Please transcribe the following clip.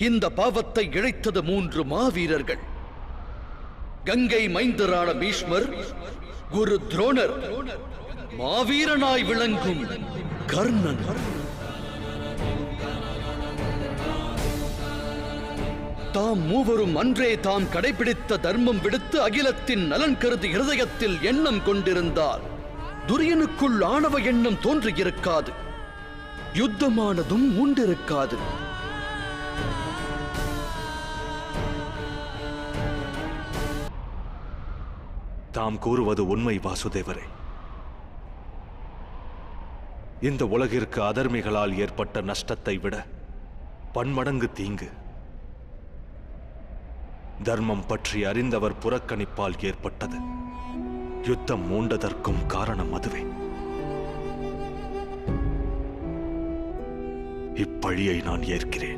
இந்த பாவத்தை இழைத்தது 3 மாவீரர்கள். கங்கை மைந்தரான பீஷ்மர், குரு துரோணர், மாவீரனாய் விளங்கும் கர்ணன். தாம் மூவரும் அன்றே தாம் கடைபிடித்த தர்மம் விடுத்து அகிலத்தின் நலன் கருதி இருதயத்தில் எண்ணம் கொண்டிருந்தால் துரியனுக்குள் ஆணவ எண்ணம் தோன்றியிருக்காது, யுத்தமானதும் உண்டிருக்காது. தாம் கூறுவது உண்மை வாசுதேவரே. இந்த உலகிற்கு அதர்மிகளால் ஏற்பட்ட நஷ்டத்தை விட பன்மடங்கு தீங்கு தர்மம் பற்றி அறிந்தவர் புறக்கணிப்பால் ஏற்பட்டது. யுத்தம் மூண்டதற்கும் காரணம் அதுவே. இப்பழியை நான் ஏற்கிறேன்.